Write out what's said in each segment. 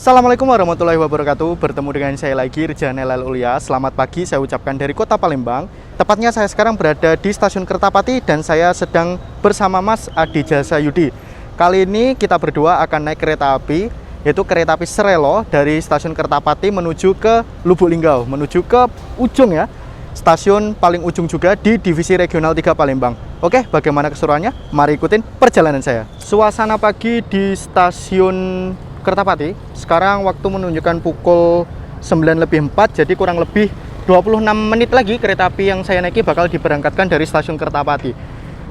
Assalamualaikum warahmatullahi wabarakatuh. Bertemu dengan saya lagi, Rejanel Aulia. Selamat pagi, saya ucapkan dari kota Palembang. Tepatnya saya sekarang berada di stasiun Kertapati dan saya sedang bersama Mas Adi Jasa Yudi. Kali ini kita berdua akan naik kereta api, yaitu kereta api Serelo dari stasiun Kertapati menuju ke Lubuk Linggau, menuju ke ujung ya, stasiun paling ujung juga di Divisi Regional 3 Palembang. Oke, bagaimana keseruannya? Mari ikutin perjalanan saya. Suasana pagi di stasiun Kertapati, sekarang waktu menunjukkan pukul 9:04, jadi kurang lebih 26 menit lagi kereta api yang saya naiki bakal diberangkatkan dari stasiun Kertapati.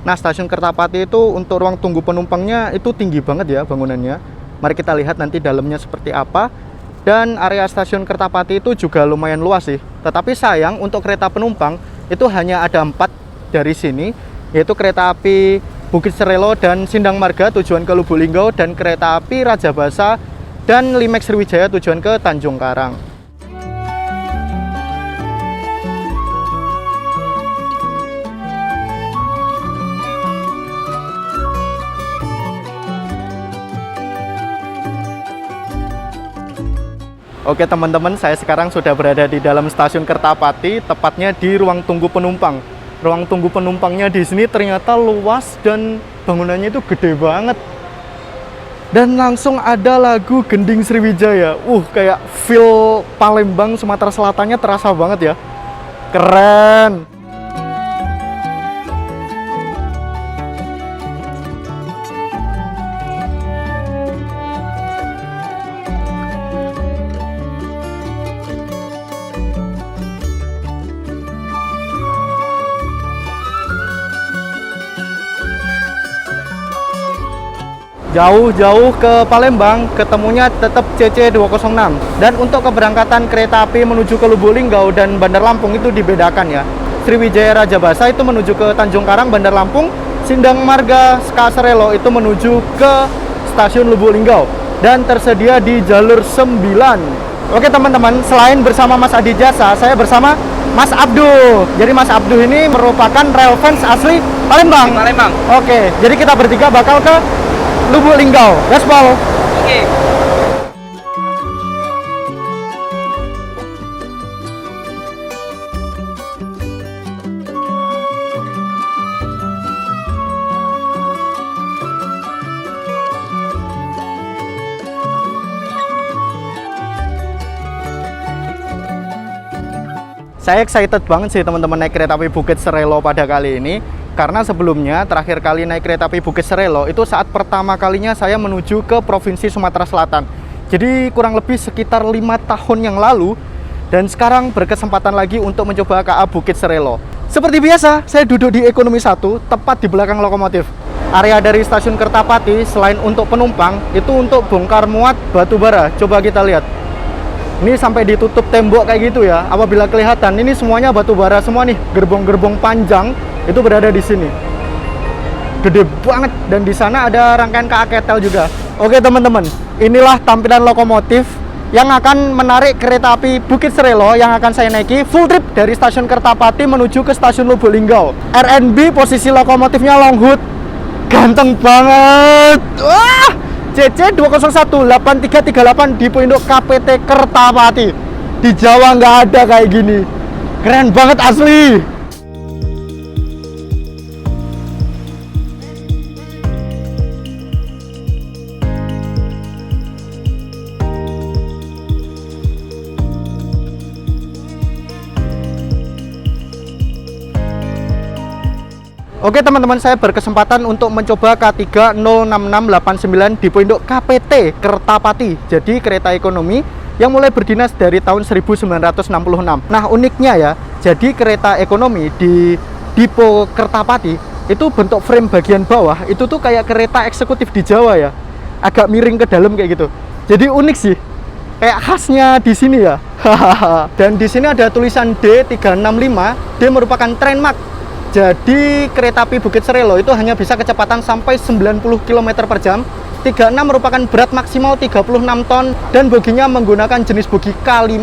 Nah, stasiun Kertapati itu untuk ruang tunggu penumpangnya itu tinggi banget ya bangunannya. Mari kita lihat nanti dalamnya seperti apa. Dan area stasiun Kertapati itu juga lumayan luas sih. Tetapi sayang untuk kereta penumpang itu hanya ada 4 dari sini, yaitu kereta api Bukit Serelo dan Sindang Marga tujuan ke Lubuk Linggau, dan kereta api Rajabasa dan Limex Sriwijaya tujuan ke Tanjung Karang. Oke teman-teman, saya sekarang sudah berada di dalam stasiun Kertapati, tepatnya di ruang tunggu penumpang. Ruang tunggu penumpangnya di sini ternyata luas dan bangunannya itu gede banget. Dan langsung ada lagu Gending Sriwijaya. Kayak feel Palembang, Sumatera Selatannya terasa banget ya. Keren. Jauh-jauh ke Palembang, ketemunya tetap CC206. Dan untuk keberangkatan kereta api menuju ke Lubuk Linggau dan Bandar Lampung itu dibedakan ya. Sriwijaya Rajabasa itu menuju ke Tanjung Karang, Bandar Lampung. Sindang Marga SK Serelo itu menuju ke stasiun Lubuk Linggau. Dan tersedia di jalur 9. Oke teman-teman, selain bersama Mas Adi Jasa, saya bersama Mas Abduh. Jadi Mas Abduh ini merupakan rail fans asli Palembang. Palembang. Oke, jadi kita bertiga bakal ke Lubuk Linggau, gaspol. Oke. Saya excited banget sih teman-teman naik kereta api Bukit Serelo pada kali ini. Karena sebelumnya terakhir kali naik kereta api Bukit Serelo itu saat pertama kalinya saya menuju ke Provinsi Sumatera Selatan. Jadi kurang lebih sekitar 5 tahun yang lalu. Dan sekarang berkesempatan lagi untuk mencoba KA Bukit Serelo. Seperti biasa, saya duduk di ekonomi 1, tepat di belakang lokomotif. Area dari stasiun Kertapati selain untuk penumpang, itu untuk bongkar muat batu bara. Coba kita lihat. Ini sampai ditutup tembok kayak gitu ya. Apabila kelihatan, ini semuanya batu bara semua nih. Gerbong-gerbong panjang itu berada di sini. Gede banget, dan di sana ada rangkaian KA Ketel juga. Oke teman-teman, inilah tampilan lokomotif yang akan menarik kereta api Bukit Serelo yang akan saya naiki full trip dari stasiun Kertapati menuju ke stasiun Lubuk Linggau. RNB posisi lokomotifnya long hood. Ganteng banget. Wah! CC201-8338 di Induk KPT Kertapati. Di Jawa nggak ada kayak gini. Keren banget asli. Oke teman-teman, saya berkesempatan untuk mencoba K3 06689 di Induk KPT Kertapati. Jadi kereta ekonomi yang mulai berdinas dari tahun 1966. Nah uniknya ya, jadi kereta ekonomi di Dipo Kertapati itu bentuk frame bagian bawah itu tuh kayak kereta eksekutif di Jawa ya, agak miring ke dalam kayak gitu. Jadi unik sih, kayak khasnya di sini ya. Dan di sini ada tulisan D365. D merupakan trainmark. Jadi kereta api Bukit Serelo itu hanya bisa kecepatan sampai 90 km per jam. 36 merupakan berat maksimal 36 ton dan boginya menggunakan jenis bogi K5.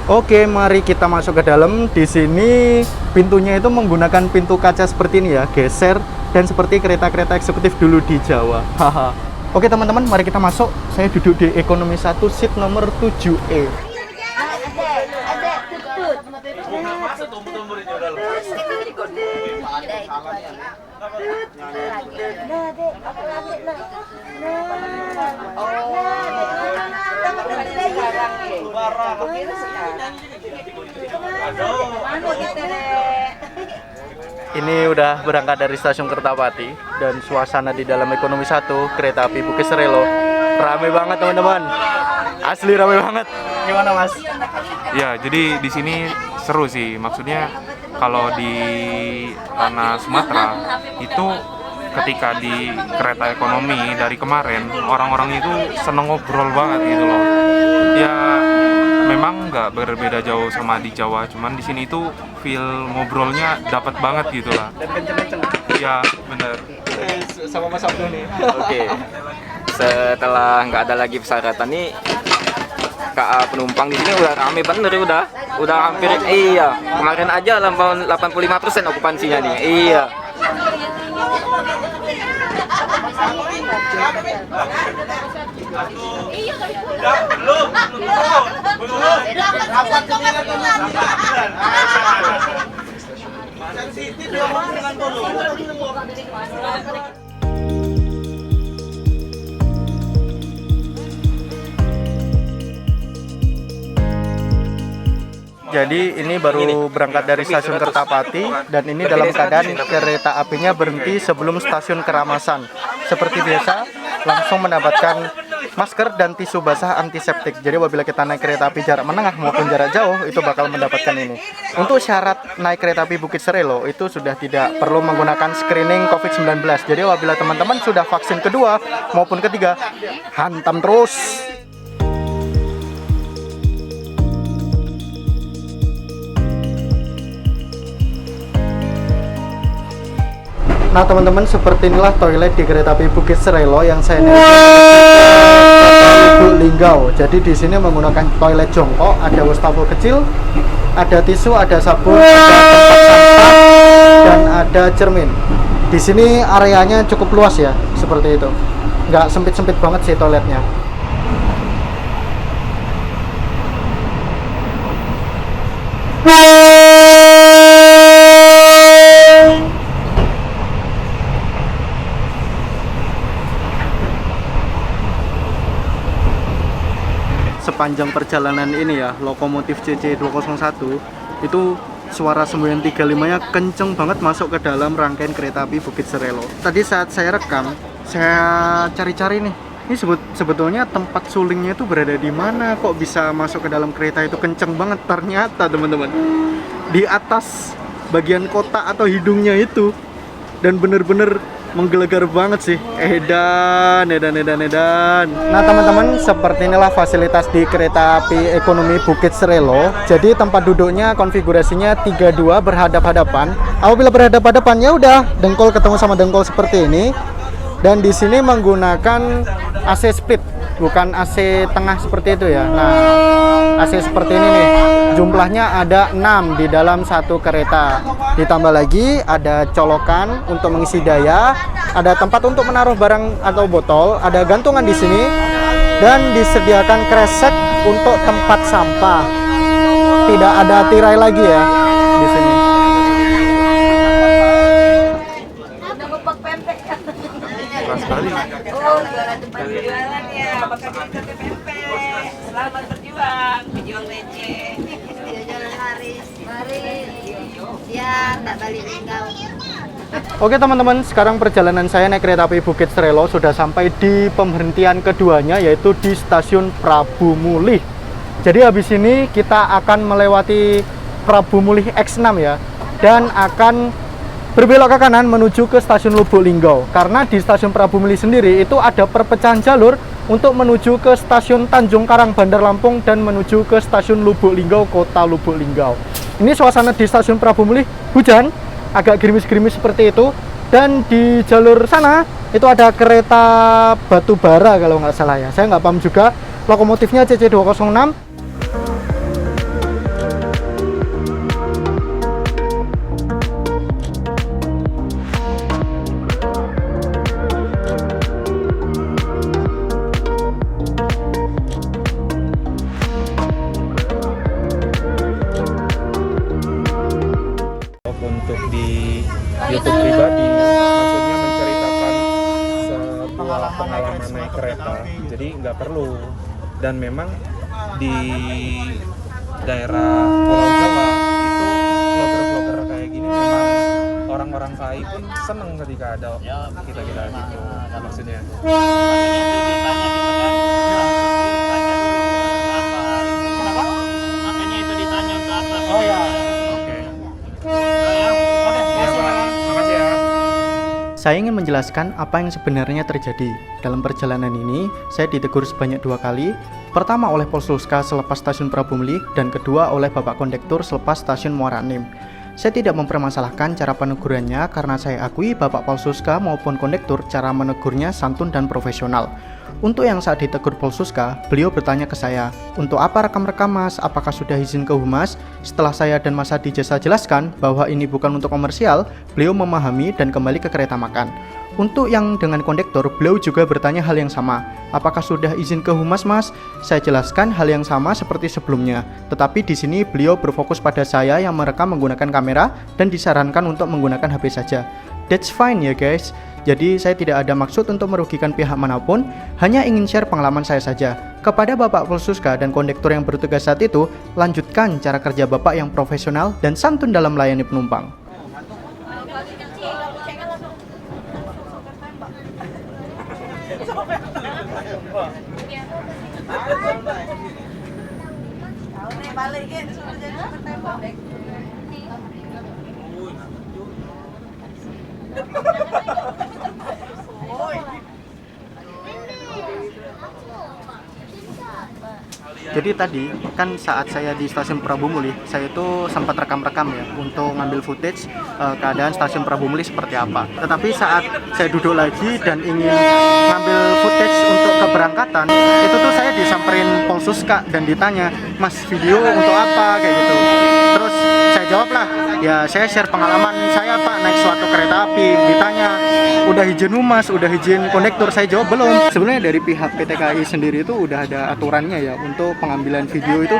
Oke, mari kita masuk ke dalam. Di sini pintunya itu menggunakan pintu kaca seperti ini ya, geser, dan seperti kereta-kereta eksekutif dulu di Jawa. Haha. Oke teman-teman, mari kita masuk. Saya duduk di ekonomi 1 seat nomor 7E. Ini udah berangkat dari stasiun Kertapati dan suasana di dalam ekonomi 1 kereta api Bukit Serelo rame banget teman-teman. Asli rame banget. Gimana Mas? Ya, jadi di sini seru sih. Maksudnya kalau di tanah Sumatera itu ketika di kereta ekonomi dari kemarin orang-orang itu seneng ngobrol banget gitu loh. Ya memang nggak berbeda jauh sama di Jawa, cuman di sini itu feel ngobrolnya dapat banget gitu lah. Dan kenceng-kenceng. Ya bener. Sama Mas Abdul nih. Oke, setelah nggak ada lagi persyaratan nih, KA penumpang di sini udah rame bener, udah hampir, iya, kemarin aja lampau 85% okupansinya nih, iya. Jadi ini baru berangkat dari stasiun Kertapati dan ini dalam keadaan kereta apinya berhenti sebelum stasiun Keramasan. Seperti biasa, langsung mendapatkan masker dan tisu basah antiseptik. Jadi apabila kita naik kereta api jarak menengah maupun jarak jauh itu bakal mendapatkan ini. Untuk syarat naik kereta api Bukit Serelo itu sudah tidak perlu menggunakan screening COVID-19. Jadi apabila teman-teman sudah vaksin kedua maupun ketiga, hantam terus. Nah teman-teman, seperti inilah toilet di kereta api Bukit Serelo yang saya naik Lubuk Linggau. Jadi di sini menggunakan toilet jongkok, ada wastafel kecil, ada tisu, ada sabun, ada tempat sampah, dan ada cermin. Di sini areanya cukup luas ya, seperti itu. Nggak sempit-sempit banget sih toiletnya. Sepanjang perjalanan ini ya, lokomotif CC201 itu suara 935-nya kenceng banget masuk ke dalam rangkaian kereta api Bukit Serelo. Tadi saat saya rekam, saya cari-cari nih, ini sebetulnya tempat sulingnya itu berada di mana, kok bisa masuk ke dalam kereta itu kenceng banget. Ternyata teman-teman, di atas bagian kotak atau hidungnya itu, dan bener-bener menggelegar banget sih. Edan. Nah teman-teman, seperti inilah fasilitas di kereta api ekonomi Bukit Serelo. Jadi tempat duduknya konfigurasinya 32 berhadap-hadapan. Apabila berhadap-hadapan ya udah dengkul ketemu sama dengkul seperti ini. Dan di sini menggunakan AC split, bukan AC tengah seperti itu ya. Nah, AC seperti ini nih. Jumlahnya ada 6 di dalam satu kereta. Ditambah lagi ada colokan untuk mengisi daya, ada tempat untuk menaruh barang atau botol, ada gantungan di sini, dan disediakan kresek untuk tempat sampah. Tidak ada tirai lagi ya di sini. Sekali. Oh, jualan tempat jualan ya, bakal jadi pempek. Selamat berjuang, berjuang receh. Jualan laris. Ya, tak balik Linggau. Oke teman-teman, sekarang perjalanan saya naik kereta api Bukit Serelo sudah sampai di pemberhentian keduanya, yaitu di stasiun Prabu Mulih. Jadi habis ini kita akan melewati Prabu Mulih X6 ya, dan akan berbelok ke kanan menuju ke stasiun Lubuk Linggau. Karena di stasiun Prabu Mulih sendiri itu ada perpecahan jalur untuk menuju ke stasiun Tanjung Karang Bandar Lampung dan menuju ke stasiun Lubuk Linggau, Kota Lubuk Linggau. Ini suasana di stasiun Prabu Mulih, hujan, agak gerimis-gerimis seperti itu. Dan di jalur sana itu ada kereta batu bara kalau nggak salah ya. Saya nggak paham juga. Lokomotifnya CC206. untuk di YouTube pribadi, maksudnya menceritakan sebuah pengalaman naik kereta, jadi nggak perlu. Dan memang di daerah Pulau Jawa itu vlogger-vlogger kayak gini memang orang-orang kaya pun seneng ketika ada kita gitu maksudnya. Oh ya. Oke. Ya, makasih ya. Saya ingin menjelaskan apa yang sebenarnya terjadi. Dalam perjalanan ini, saya ditegur sebanyak 2 kali. Pertama oleh Polsuska selepas stasiun Prabumuli, dan kedua oleh Bapak Kondektur selepas stasiun Muara Enim. Saya tidak mempermasalahkan cara penegurannya karena saya akui Bapak Polsuska maupun kondektur cara menegurnya santun dan profesional. Untuk yang saat ditegur Polsuska, beliau bertanya ke saya, "Untuk apa rekam-rekam Mas? Apakah sudah izin ke Humas?" Setelah saya dan Mas Adi Jasa jelaskan bahwa ini bukan untuk komersial, beliau memahami dan kembali ke kereta makan. Untuk yang dengan kondektur, beliau juga bertanya hal yang sama. "Apakah sudah izin ke Humas, Mas?" Saya jelaskan hal yang sama seperti sebelumnya. Tetapi di sini beliau berfokus pada saya yang merekam menggunakan kamera dan disarankan untuk menggunakan HP saja. That's fine ya guys. Jadi saya tidak ada maksud untuk merugikan pihak manapun, hanya ingin share pengalaman saya saja. Kepada Bapak Polsuska dan kondektur yang bertugas saat itu, lanjutkan cara kerja Bapak yang profesional dan santun dalam melayani penumpang. Jadi tadi kan saat saya di stasiun Prabumuli, saya itu sempat rekam-rekam ya untuk ngambil footage keadaan stasiun Prabumuli seperti apa. Tetapi saat saya duduk lagi dan ingin ngambil footage untuk keberangkatan, itu tuh saya disamperin Polsuska dan ditanya, "Mas, video untuk apa?" kayak gitu. Terus saya jawab lah, "Ya saya share pengalaman saya Pak naik suatu kereta api." Ditanya, "Udah izin Humas, udah izin kondektur?" Saya jawab belum. Sebenarnya dari pihak PT KAI sendiri itu udah ada aturannya ya, untuk pengambilan video itu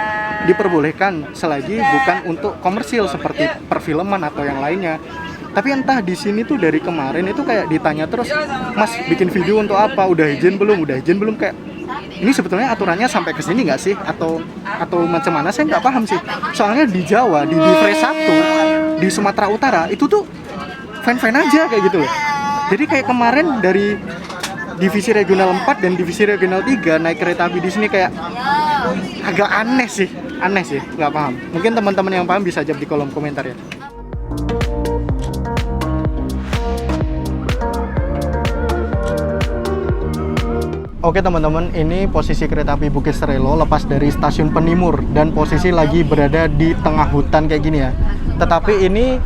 diperbolehkan selagi bukan untuk komersil seperti perfilman atau yang lainnya. Tapi entah di sini tuh dari kemarin itu kayak ditanya terus, "Mas, bikin video untuk apa? Udah izin belum? Udah izin belum?" Kayak ini sebetulnya aturannya sampai ke sini nggak sih? Atau macam mana? Saya nggak paham sih. Soalnya di Jawa, di Divres 1, di Sumatera Utara itu tuh fan-fan aja kayak gitu loh. Jadi kayak kemarin dari divisi regional 4 dan divisi regional 3 naik kereta api di sini kayak agak aneh sih, nggak paham. Mungkin teman-teman yang paham bisa jawab di kolom komentar ya. Oke teman-teman, ini posisi kereta api Bukit Serelo lepas dari stasiun Penimur dan posisi lagi berada di tengah hutan kayak gini ya. Tetapi ini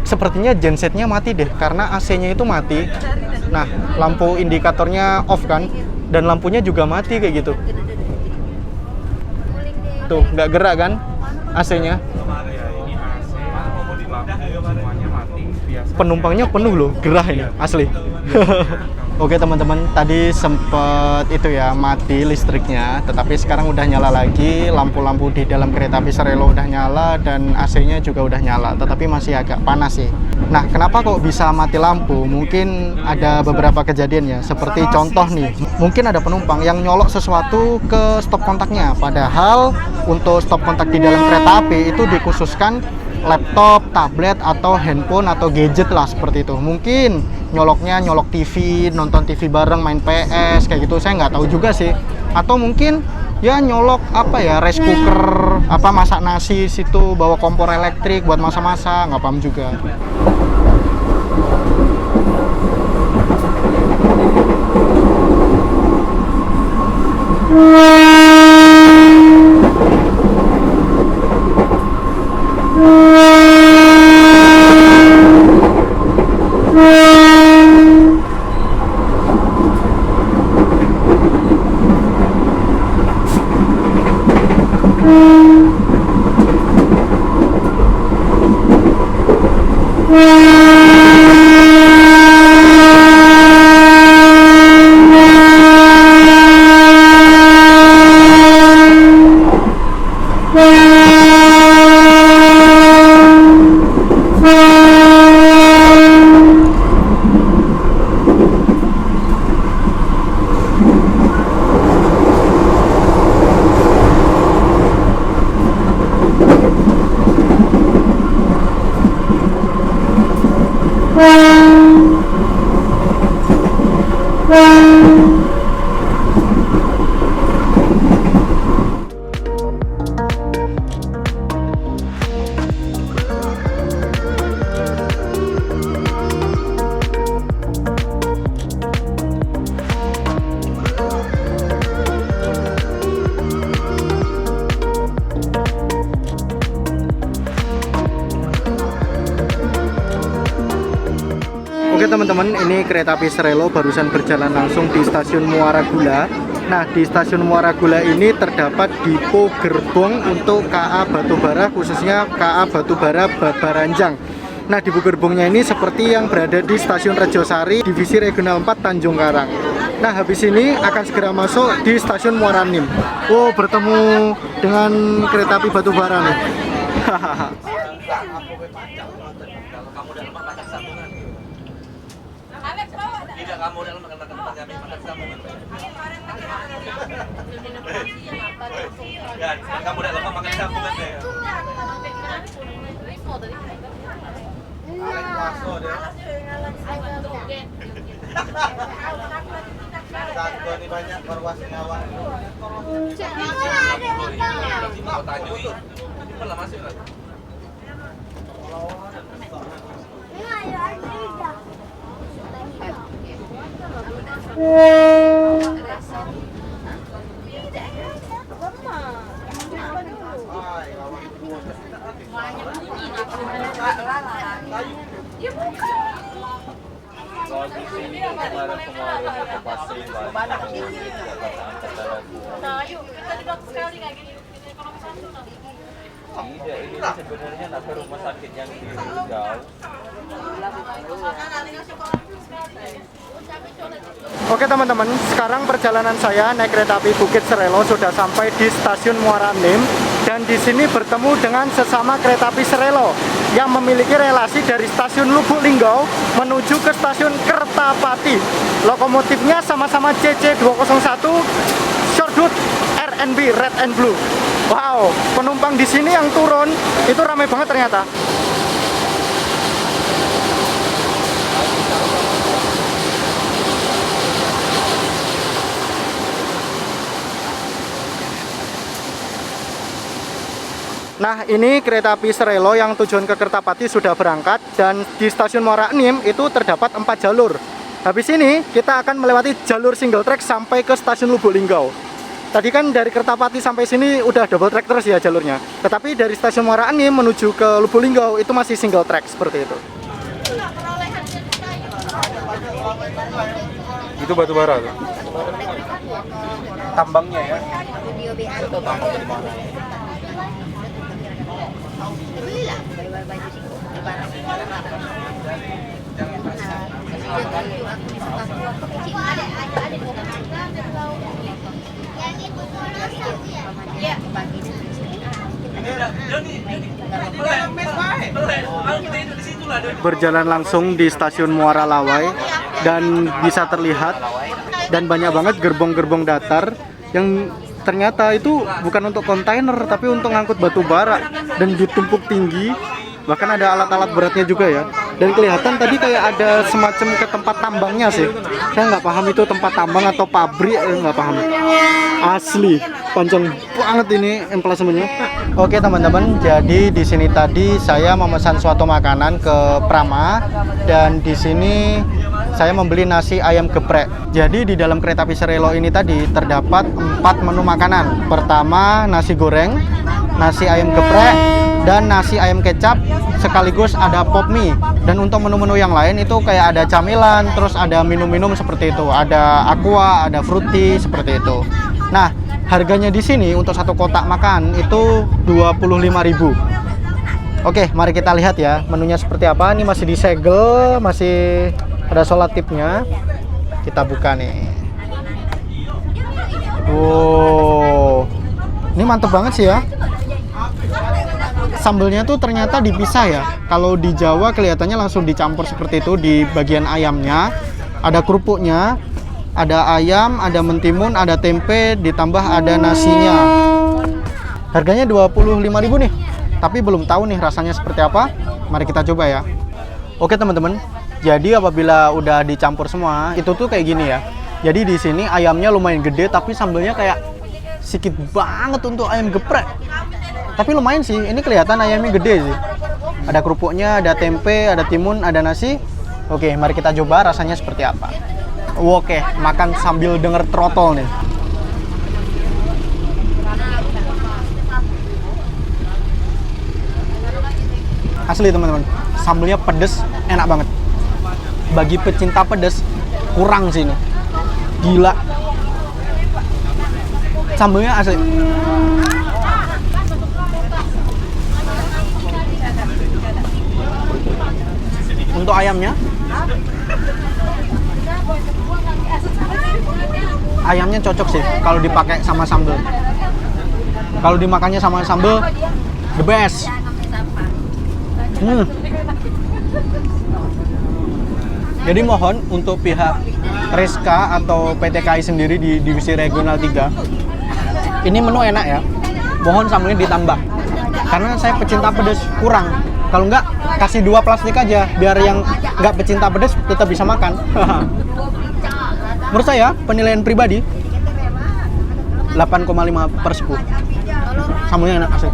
sepertinya gensetnya mati deh karena AC-nya itu mati. Nah, lampu indikatornya off kan, dan lampunya juga mati kayak gitu. Tuh, nggak gerak kan AC-nya. Penumpangnya penuh loh, gerah ini asli. Oke teman-teman, tadi sempet itu ya mati listriknya, tetapi sekarang udah nyala lagi. Lampu-lampu di dalam kereta api Serelo udah nyala dan AC-nya juga udah nyala, tetapi masih agak panas sih. Nah, kenapa kok bisa mati lampu? Mungkin ada beberapa kejadian ya, seperti contoh nih, mungkin ada penumpang yang nyolok sesuatu ke stop kontaknya, padahal untuk stop kontak di dalam kereta api itu dikhususkan laptop, tablet, atau handphone atau gadget lah seperti itu. Mungkin nyoloknya nyolok TV, nonton TV bareng, main PS kayak gitu, saya nggak tahu juga sih. Atau mungkin ya nyolok apa ya, rice cooker, apa masak nasi situ, bawa kompor elektrik buat masak-masak, nggak paham juga. Oke teman-teman, ini kereta api Srelo barusan berjalan langsung di stasiun Muara Gula. Nah, di stasiun Muara Gula ini terdapat depo gerbong untuk KA Batubara, khususnya KA Batubara Babaranjang. Nah, depo gerbongnya ini seperti yang berada di stasiun Rejosari, divisi regional 4 Tanjung Karang. Nah, habis ini akan segera masuk di stasiun Muara Enim. Oh, bertemu dengan kereta api Batubara nih. Oke teman-teman, sekarang perjalanan saya naik kereta api Bukit Srelo sudah sampai di stasiun Muara Enim, dan di sini bertemu dengan sesama kereta api Srelo yang memiliki relasi dari stasiun Lubuk Linggau menuju ke stasiun Kertapati. Lokomotifnya sama-sama CC201 Shortwood RNB Red and Blue. Wow, penumpang di sini yang turun itu ramai banget ternyata. Nah, ini kereta api Srelo yang tujuan ke Kertapati sudah berangkat, dan di stasiun Muara Enim itu terdapat 4 jalur. Habis ini kita akan melewati jalur single track sampai ke stasiun Lubuk Linggau. Tadi kan dari Kertapati sampai sini udah double track terus ya jalurnya. Tetapi dari stasiun Muara Enim menuju ke Lubuk Linggau itu masih single track seperti itu. Itu batu bara tuh. Tambangnya ya. Berjalan langsung di stasiun Muara Lawai, dan bisa terlihat dan banyak banget gerbong-gerbong datar yang ternyata itu bukan untuk kontainer tapi untuk ngangkut batu bara dan ditumpuk tinggi. Bahkan ada alat-alat beratnya juga ya. Dan kelihatan tadi kayak ada semacam ke tempat tambangnya sih. Saya nggak paham itu tempat tambang atau pabrik, nggak paham. Asli, panjang banget ini emplasemennya. Oke teman-teman, jadi di sini tadi saya memesan suatu makanan ke Prama, dan di sini saya membeli nasi ayam geprek. Jadi di dalam kereta api Srelo ini tadi terdapat 4 menu makanan. Pertama nasi goreng, nasi ayam geprek, dan nasi ayam kecap, sekaligus ada pop mie. Dan untuk menu-menu yang lain itu kayak ada camilan, terus ada minum-minum seperti itu, ada aqua, ada fruity seperti itu. Nah, harganya di sini untuk satu kotak makan itu 25.000. Oke, mari kita lihat ya menunya seperti apa. Ini masih disegel, masih ada solatipnya. Kita buka nih. Wow, ini mantep banget sih ya. Sambelnya tuh ternyata dipisah ya. Kalau di Jawa kelihatannya langsung dicampur seperti itu di bagian ayamnya. Ada kerupuknya, ada ayam, ada mentimun, ada tempe, ditambah ada nasinya. Harganya 25.000 nih. Tapi belum tahu nih rasanya seperti apa. Mari kita coba ya. Oke teman-teman. Jadi apabila udah dicampur semua, itu tuh kayak gini ya. Jadi di sini ayamnya lumayan gede, tapi sambelnya kayak sedikit banget untuk ayam geprek. Tapi lumayan sih, ini kelihatan ayamnya gede sih. Ada kerupuknya, ada tempe, ada timun, ada nasi. Oke, mari kita coba rasanya seperti apa. Oke, makan sambil denger trotol nih. Asli teman-teman, sambelnya pedes, enak banget. bagi pecinta pedas kurang sih ini. Gila. Sambelnya asli. Untuk ayamnya cocok sih kalau dipakai sama sambal. Kalau dimakannya sama sambal, the best. Jadi mohon untuk pihak Reska atau PT KAI sendiri di divisi regional 3, ini menu enak ya, mohon sambalnya ditambah karena saya pecinta pedas kurang. Kalau enggak, kasih 2 plastik aja biar yang enggak pecinta pedas tetap bisa makan. Menurut saya penilaian pribadi 8,5/10. Sambalnya enak asli.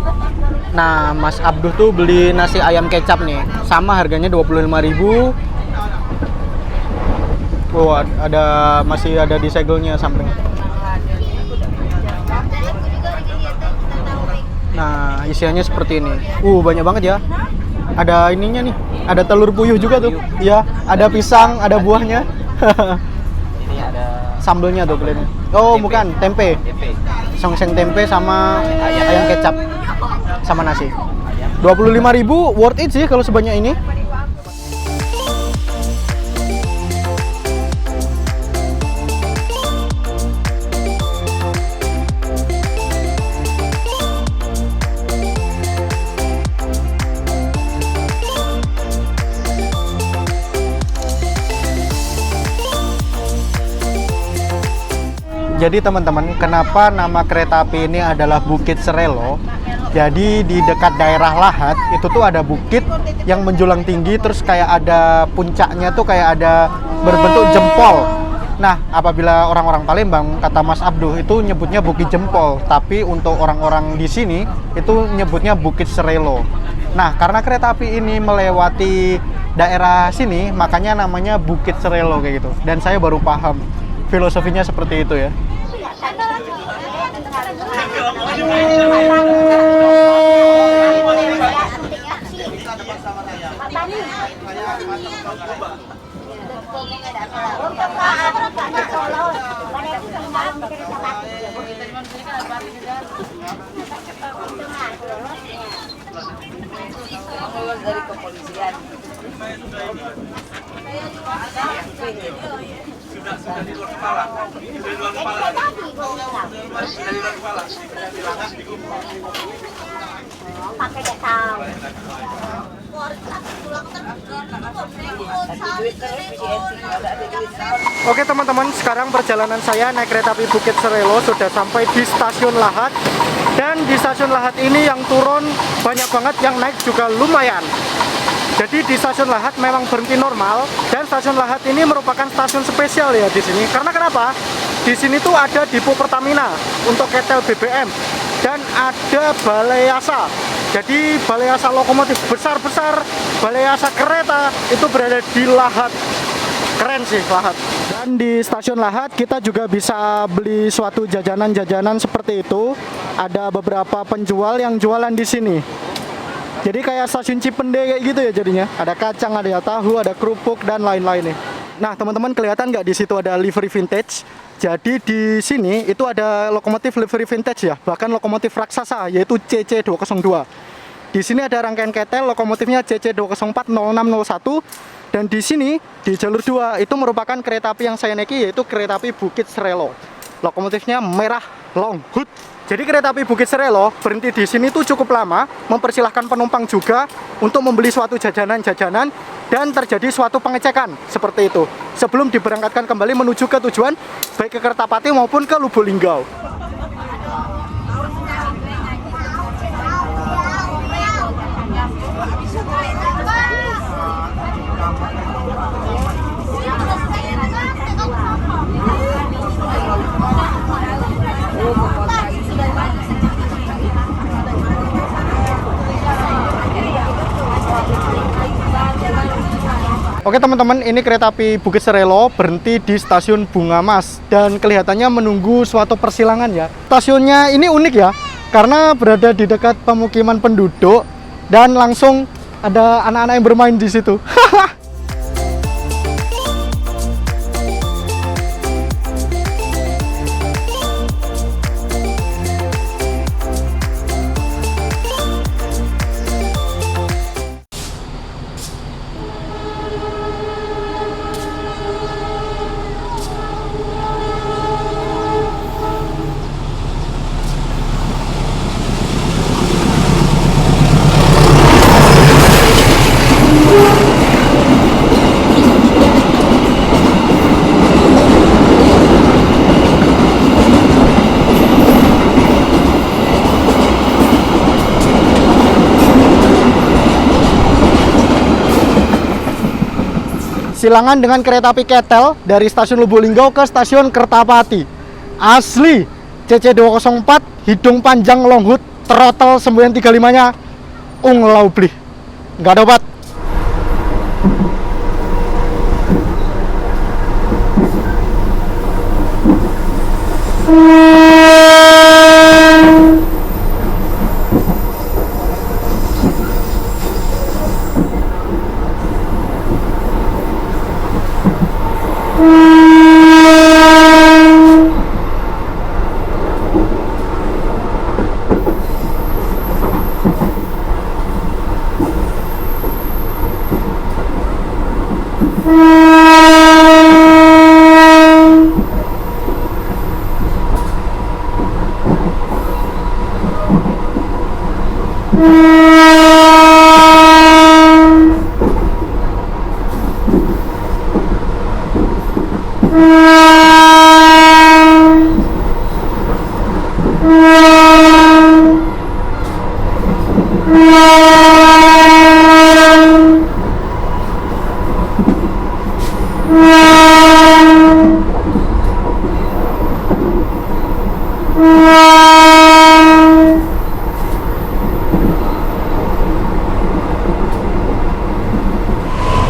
Nah, Mas Abduh tuh beli nasi ayam kecap nih, sama harganya 25.000. Oh, masih ada di segelnya samping. Nah, isiannya seperti ini. Banyak banget ya. Ada ininya nih, ada telur puyuh juga tuh. Iya, ada pisang, ada buahnya. Ini ada Sambelnya tuh kelihatannya. Oh, tempe. bukan, tempe. Songseng tempe sama ayam kecap sama nasi. 25.000 worth it sih kalau sebanyak ini. Jadi teman-teman, kenapa nama kereta api ini adalah Bukit Serelo? Jadi di dekat daerah Lahat itu tuh ada bukit yang menjulang tinggi, terus kayak ada puncaknya tuh kayak ada berbentuk jempol. Nah, apabila orang-orang Palembang, kata Mas Abduh, itu nyebutnya Bukit Jempol, tapi untuk orang-orang di sini itu nyebutnya Bukit Serelo. Nah, karena kereta api ini melewati daerah sini, makanya namanya Bukit Serelo kayak gitu. Dan saya baru paham filosofinya seperti itu ya. Dari kepolisian. Sudah di luar kepala. Pakai tahu. Oke teman-teman, sekarang perjalanan saya naik kereta api Bukit Serelo sudah sampai di stasiun Lahat. Dan di stasiun Lahat ini yang turun banyak banget, yang naik juga lumayan. Jadi di stasiun Lahat memang berhenti normal, dan stasiun Lahat ini merupakan stasiun spesial ya di sini. Karena kenapa? Di sini tuh ada depo Pertamina untuk ketel BBM dan ada balai asa. Jadi balai asa lokomotif besar-besar, balai asa kereta itu berada di Lahat. Keren sih Lahat. Dan di stasiun Lahat kita juga bisa beli suatu jajanan-jajanan seperti itu. Ada beberapa penjual yang jualan di sini. Jadi kayak stasiun Cipende kayak gitu ya jadinya. Ada kacang, ada tahu, ada kerupuk dan lain-lain nih. Nah teman-teman, kelihatan nggak di situ ada livery vintage? Jadi di sini itu ada lokomotif livery vintage ya, bahkan lokomotif raksasa yaitu CC202. Di sini ada rangkaian ketel lokomotifnya CC2040601, dan di sini di jalur 2 itu merupakan kereta api yang saya naiki, yaitu kereta api Bukit Serelo. Lokomotifnya merah long hood. Jadi kereta api Bukit Serelo berhenti di sini tuh cukup lama, mempersilahkan penumpang juga untuk membeli suatu jajanan-jajanan dan terjadi suatu pengecekan seperti itu sebelum diberangkatkan kembali menuju ke tujuan, baik ke Kertapati maupun ke Lubuk Linggau. Oke teman-teman, ini kereta api Bukit Serelo berhenti di stasiun Bunga Mas dan kelihatannya menunggu suatu persilangan ya. Stasiunnya ini unik ya, karena berada di dekat pemukiman penduduk dan langsung ada anak-anak yang bermain di situ. silangan dengan kereta api Ketel dari stasiun Lubuk Linggau ke stasiun Kertapati. Asli CC204, hidung panjang long hood, throttle 935-nya unglau blih. Nggak ada obat.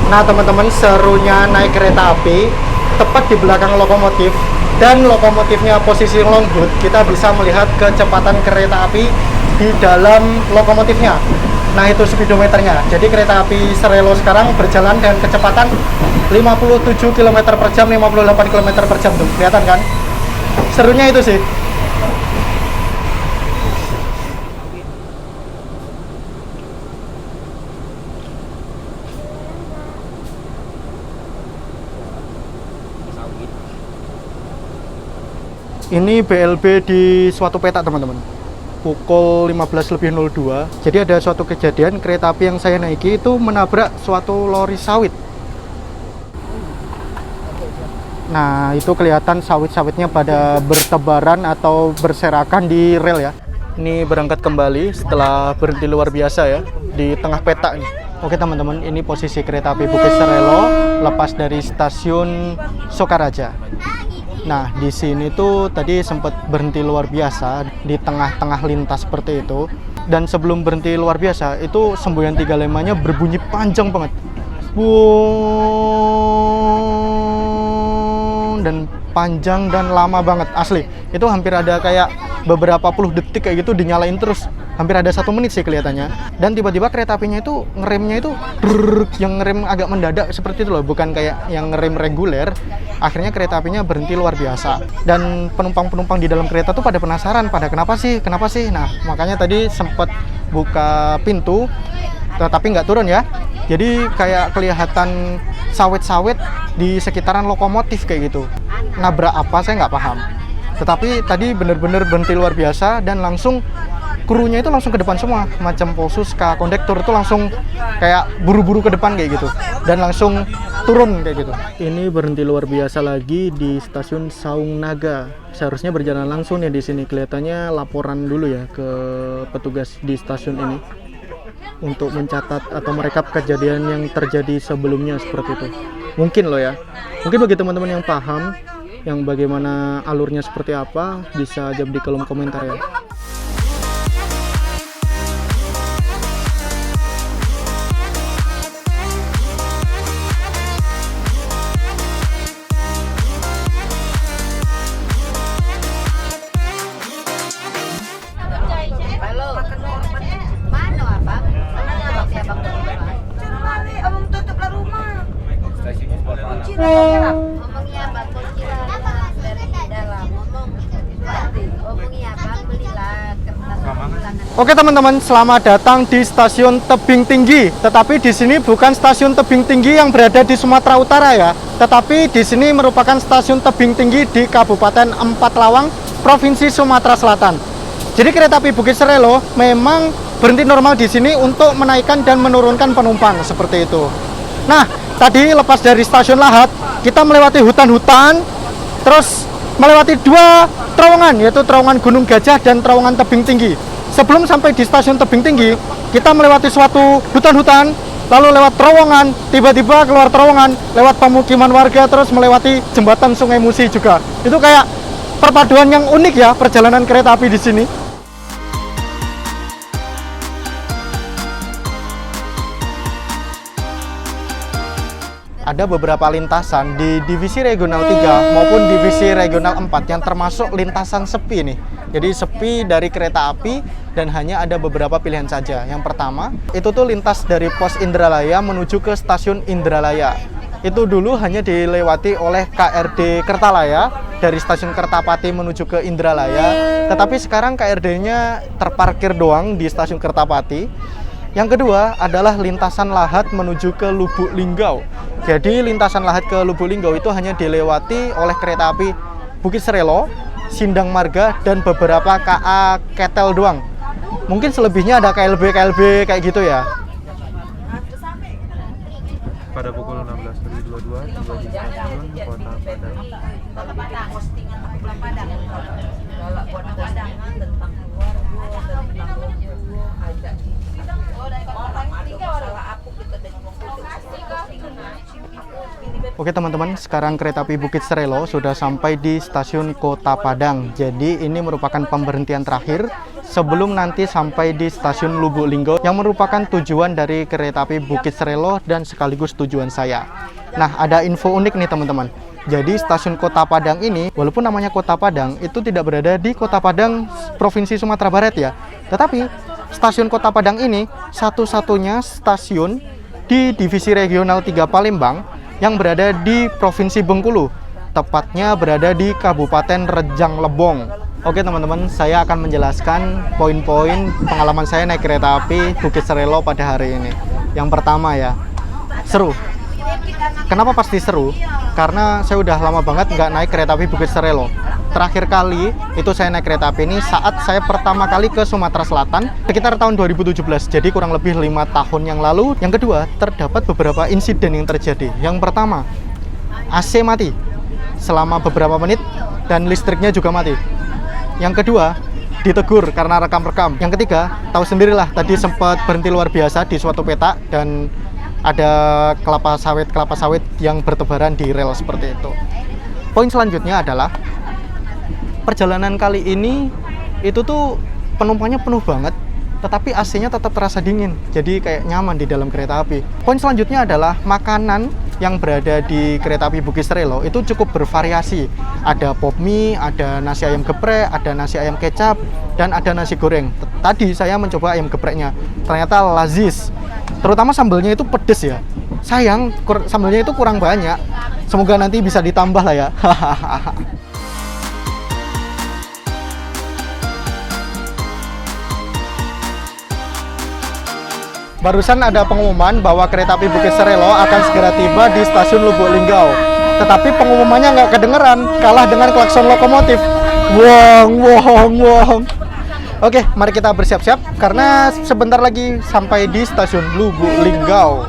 Nah teman-teman, serunya naik kereta api tepat di belakang lokomotif, dan lokomotifnya posisi long hood, kita bisa melihat kecepatan kereta api di dalam lokomotifnya. Nah itu speedometernya. Jadi kereta api Serelo sekarang berjalan dengan kecepatan 57 km per jam, 58 km per jam tuh, kelihatan kan? Serunya itu sih. Ini BLB di suatu petak teman-teman, pukul 15.02. Jadi ada suatu kejadian kereta api yang saya naiki itu menabrak suatu lori sawit. Nah itu kelihatan sawit-sawitnya pada bertebaran atau berserakan di rel ya. Ini berangkat kembali setelah berhenti luar biasa ya, di tengah petak nih. Oke teman-teman, ini posisi kereta api Bukit Serelo lepas dari stasiun Sokaraja. Nah, di sini tuh tadi sempat berhenti luar biasa di tengah-tengah lintas seperti itu. Dan sebelum berhenti luar biasa, itu semboyan 35-nya berbunyi panjang banget. Dan panjang dan lama banget, asli. Itu hampir ada kayak beberapa puluh detik kayak gitu dinyalain terus. Hampir ada 1 menit sih kelihatannya. Dan tiba-tiba kereta apinya itu ngeremnya itu yang ngerem agak mendadak seperti itu loh, bukan kayak yang ngerem reguler. Akhirnya kereta apinya berhenti luar biasa. Dan penumpang-penumpang di dalam kereta tuh pada penasaran, pada kenapa sih? Nah, makanya tadi sempat buka pintu, tetapi nggak turun ya. Jadi kayak kelihatan sawit-sawit di sekitaran lokomotif kayak gitu. Nabrak apa saya nggak paham. Tetapi tadi bener-bener berhenti luar biasa dan langsung krunya itu langsung ke depan semua, macam Polsuska, kondektur itu langsung kayak buru-buru ke depan kayak gitu, dan langsung turun kayak gitu. Ini berhenti luar biasa lagi di stasiun Saung Naga. Seharusnya berjalan langsung ya di sini. Kelihatannya laporan dulu ya ke petugas di stasiun ini untuk mencatat atau merekap kejadian yang terjadi sebelumnya seperti itu. Mungkin loh ya. Mungkin bagi teman-teman yang paham yang bagaimana alurnya seperti apa, bisa jawab di kolom komentar ya. Ngomongnya apa? Kunci dari dalam ngomong ngomongnya apa? Belilah kertas. Oke teman-teman, selamat datang di stasiun Tebing Tinggi. Tetapi di sini bukan stasiun Tebing Tinggi yang berada di Sumatera Utara ya. Tetapi di sini merupakan stasiun tebing tinggi di Kabupaten Empat Lawang, Provinsi Sumatera Selatan. Jadi kereta api Bukit Serelo memang berhenti normal di sini untuk menaikkan dan menurunkan penumpang seperti itu. Nah, tadi lepas dari stasiun Lahat, kita melewati hutan-hutan, terus melewati 2 terowongan, yaitu terowongan Gunung Gajah dan terowongan Tebing Tinggi. Sebelum sampai di stasiun Tebing Tinggi, kita melewati suatu hutan-hutan, lalu lewat terowongan, tiba-tiba keluar terowongan, lewat pemukiman warga, terus melewati jembatan Sungai Musi juga. Itu kayak perpaduan yang unik ya perjalanan kereta api di sini. Ada beberapa lintasan di divisi regional 3 maupun divisi regional 4 yang termasuk lintasan sepi nih. Jadi sepi dari kereta api dan hanya ada beberapa pilihan saja. Yang pertama, itu tuh lintas dari pos Indralaya menuju ke stasiun Indralaya. Itu dulu hanya dilewati oleh KRD Kertalaya dari stasiun Kertapati menuju ke Indralaya. Tetapi sekarang KRD-nya terparkir doang di stasiun Kertapati. Yang kedua adalah lintasan Lahat menuju ke Lubuk Linggau. Jadi lintasan Lahat ke Lubuk Linggau itu hanya dilewati oleh kereta api Bukit Serelo, Sindang Marga, dan beberapa KA Ketel doang. Mungkin selebihnya ada KLB kayak gitu ya. Pada pukul 16.22 tiba di stasiun Kota Padang. Oke teman-teman, sekarang kereta api Bukit Serelo sudah sampai di stasiun Kota Padang. Jadi ini merupakan pemberhentian terakhir sebelum nanti sampai di stasiun Lubuk Linggau yang merupakan tujuan dari kereta api Bukit Serelo dan sekaligus tujuan saya. Nah, ada info unik nih teman-teman. Jadi stasiun Kota Padang ini, walaupun namanya Kota Padang, itu tidak berada di Kota Padang, Provinsi Sumatera Barat ya. Tetapi stasiun Kota Padang ini satu-satunya stasiun di divisi regional 3 Palembang yang berada di Provinsi Bengkulu, tepatnya berada di Kabupaten Rejang Lebong. Oke teman-teman, saya akan menjelaskan poin-poin pengalaman saya naik kereta api Bukit Serelo pada hari ini. Yang pertama ya, seru. Kenapa pasti seru? Karena saya udah lama banget nggak naik kereta api Bukit Serelo. Terakhir kali itu saya naik kereta api ini saat saya pertama kali ke Sumatera Selatan sekitar tahun 2017, jadi kurang lebih 5 tahun yang lalu. Yang kedua, terdapat beberapa insiden yang terjadi. Yang pertama, AC mati selama beberapa menit dan listriknya juga mati. Yang kedua, ditegur karena rekam-rekam. Yang ketiga, tahu sendirilah, tadi sempat berhenti luar biasa di suatu petak dan ada kelapa sawit yang bertebaran di rel seperti itu. Poin selanjutnya adalah perjalanan kali ini itu tuh penumpangnya penuh banget, tetapi AC-nya tetap terasa dingin, jadi kayak nyaman di dalam kereta api. Poin selanjutnya adalah makanan yang berada di kereta api Bukit Serelo itu cukup bervariasi. Ada pop mie, ada nasi ayam geprek, ada nasi ayam kecap, dan ada nasi goreng. Tadi saya mencoba ayam gepreknya, ternyata lazis. Terutama sambelnya itu pedes ya. Sayang, sambelnya itu kurang banyak. Semoga nanti bisa ditambah lah ya. Barusan ada pengumuman bahwa kereta api Bukit Serelo akan segera tiba di stasiun Lubuk Linggau. Tetapi pengumumannya nggak kedengeran, kalah dengan klakson lokomotif. Wong, wong, wong. Oke, mari kita bersiap-siap karena sebentar lagi sampai di stasiun Lubuk Linggau.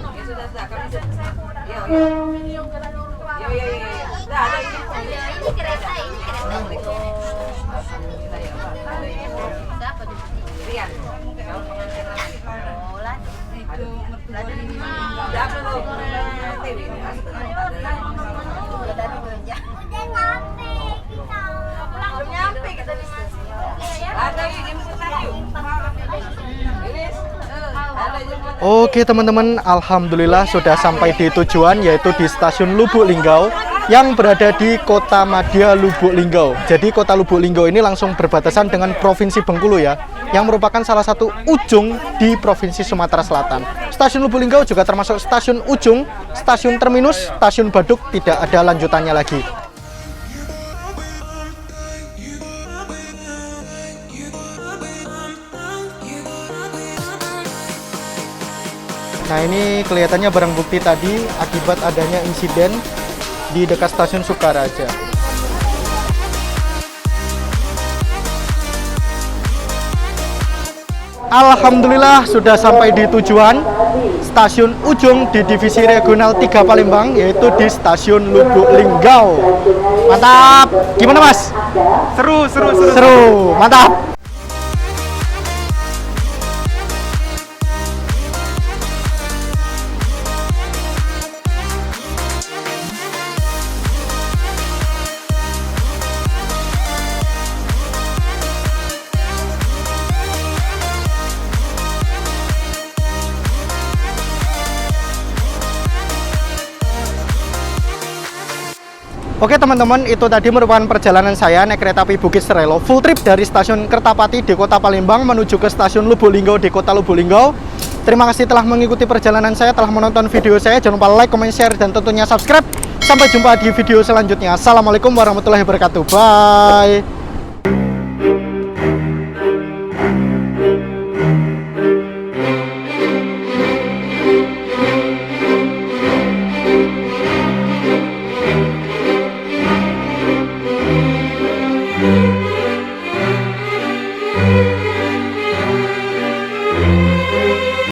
Oke teman-teman, alhamdulillah sudah sampai di tujuan, yaitu di stasiun Lubuk Linggau yang berada di Kota Madya Lubuk Linggau. Jadi kota Lubuk Linggau ini langsung berbatasan dengan Provinsi Bengkulu ya, yang merupakan salah satu ujung di Provinsi Sumatera Selatan. Stasiun Lubuk Linggau juga termasuk stasiun ujung, stasiun terminus, stasiun Baduk, tidak ada lanjutannya lagi. Nah ini kelihatannya barang bukti tadi akibat adanya insiden di dekat stasiun Sukaraja. Alhamdulillah sudah sampai di tujuan, stasiun ujung di divisi regional 3 Palembang, yaitu di stasiun Lubuk Linggau. Mantap! Gimana mas? Seru, mantap! Oke teman-teman, itu tadi merupakan perjalanan saya naik kereta api Bukit Serelo full trip dari stasiun Kertapati di Kota Palembang menuju ke stasiun Lubulingga di Kota Lubulingga. Terima kasih telah mengikuti perjalanan saya, telah menonton video saya. Jangan lupa like, comment, share, dan tentunya subscribe. Sampai jumpa di video selanjutnya. Assalamualaikum warahmatullahi wabarakatuh. Bye.